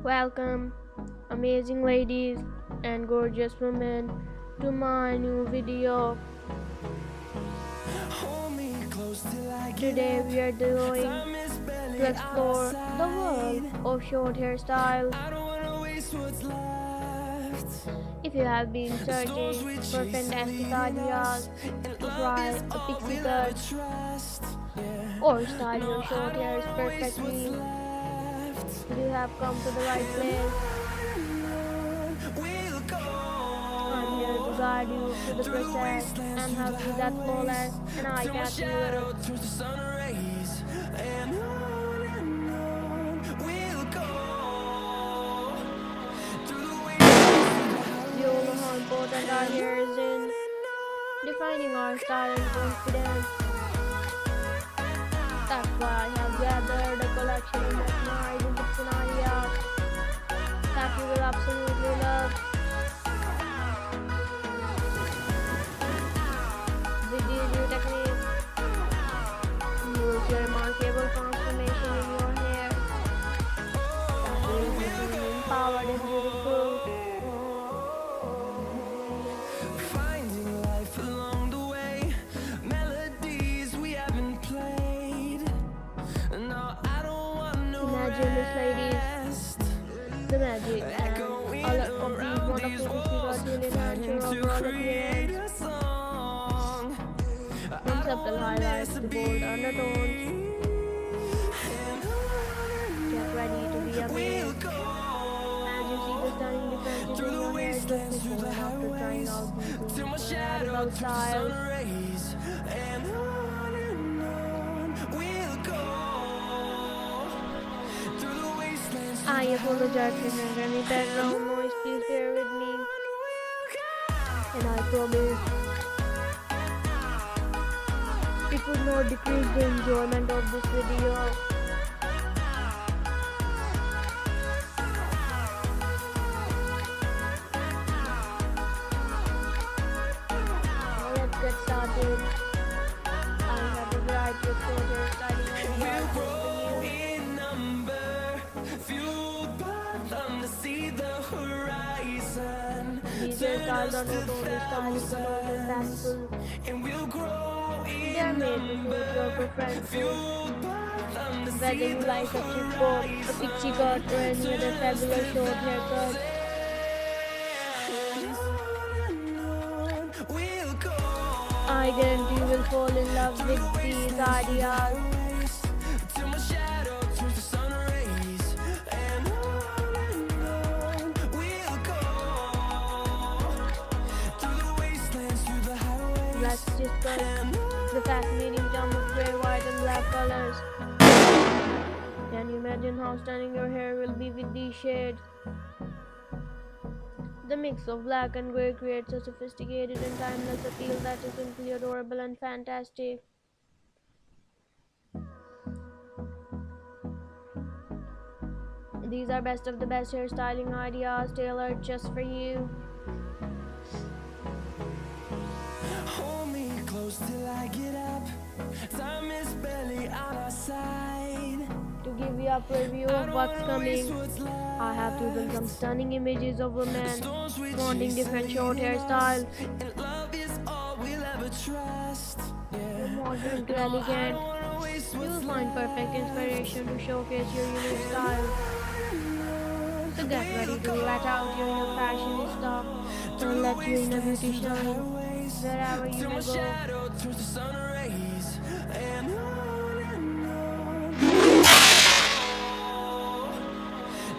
Welcome, amazing ladies and gorgeous women, to my new video. Today we are going to explore the world of short hairstyles. If you have been searching for fantastic ideas to try a pixie cut or style your short hairs perfectly, you have come to the right place. I'm here to guide you through the process and help you that flawless and eye-catching look. We all know how important our hair is in defining our style and confidence. That's why I have gathered a collection of mesmerizing tips and ideas that you will absolutely love. With these new techniques, you will see a remarkable transformation in your hair that will make you empowered and beautiful. Finding life along the way, melodies we haven't played. No, I don't want no Imagine this, ladies, the magic and all of these wonderful pixie cuts will enhance your overall appearance. From subtle highlights to bold undertones, get ready to be amazed as you see the stunning differences in your hair just before and after trying out these incredible styles. I apologize for hearing any background noise, please bear with me, and I promise it would not decrease the enjoyment of this video. Now let's get started. I have a variety of short hairstyling ideas for you. These hairstyles are not only stylish but also impactful. They are made to suit your preferences. Whether you like a chip bob, a pixie cut, or any other fabulous short haircut, I guarantee you will fall in love with these ideas. Let's discuss the fascinating jump of gray, white and black colors. Can you imagine how stunning your hair will be with these shades? The mix of black and gray creates a sophisticated and timeless appeal that is simply adorable and fantastic. These are best of the best hairstyling ideas tailored just for you. Hold me close till I get up. Time is barely on our side. To give you a preview of what's coming, I have chosen some stunning images of women wanting different short hairstyles. And love is all we'll ever trust. From modern to elegant, you will find perfect inspiration to showcase your unique style. So get ready to let out your inner fashionista and let your inner beauty shine wherever you may go. Turns to sun rays and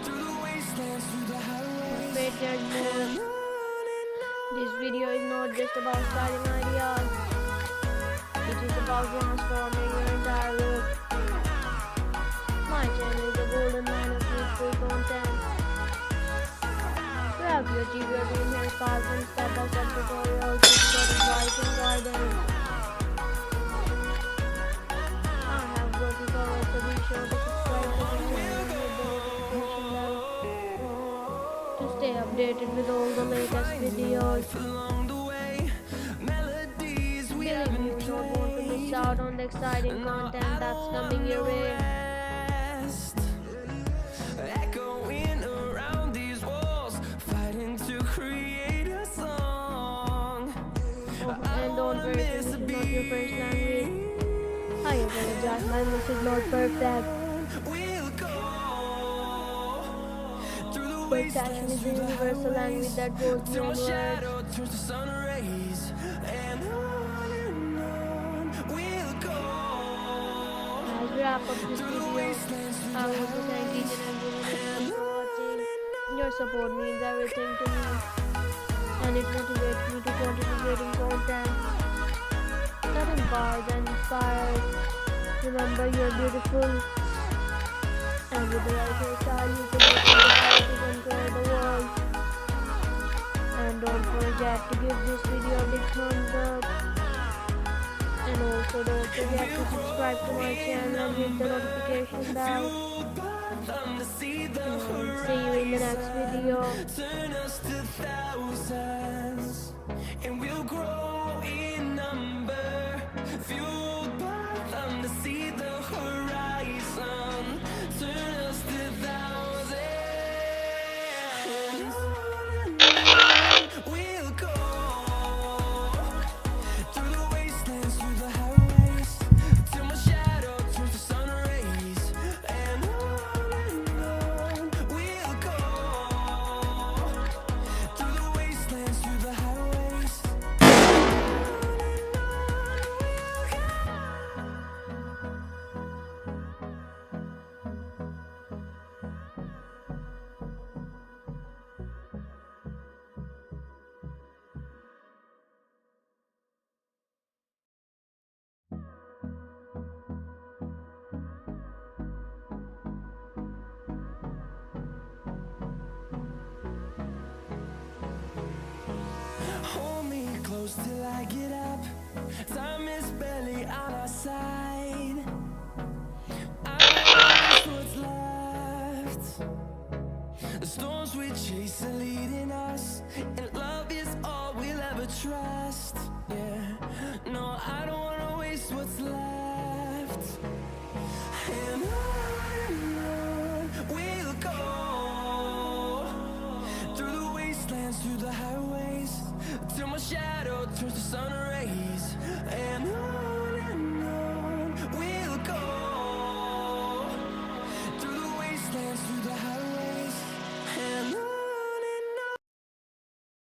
through the wastelands, through the highways. Great judgment. This video is not just about styling ideas, it is about transforming your entire look. My channel is a golden mine of useful content. To help you achieve your dream hairstyle from step-by-step tutorials with good advice and guidance. I have brought you forward, so be sure to subscribe to the channel and hit the notification bell to stay updated with all the latest videos. Along the way, melodies we Believe me, you don't want to miss out on the exciting content that's coming your way. echoing around. don't worry if this is not your first language. I apologize, my English is not perfect. We'll go through the But passion is the universal language that goes till my beyond words. shadow turns to sun rays, and on we'll go. As we wrap up this video, I want to thank each and every one of you for watching. Your support means everything to me, and it motivates me to continue creating content that empowers and inspires. Remember, you're beautiful, and with the right hairstyle, you can make the houses and conquer the world. And don't forget to give this video a big thumbs up. And also don't forget to subscribe to my channel and hit the notification bell. And see you in the next video. Turn us to thousands, and we'll grow in number. Fueled by them to see the horizon. Turn us to thousands. We'll go through the wastelands, through the highways, till my shadow turns to sun rays, and on we'll go through the wastelands, through the highways. Hold me close till I get up. Time is barely on our side. I know what's left. The storms we chase are leading us, and love is all we'll ever trust. Yeah, no, I don't wanna waste what's left. And on we'll go through the wastelands, through the highways, till my shadow turns to sun rays.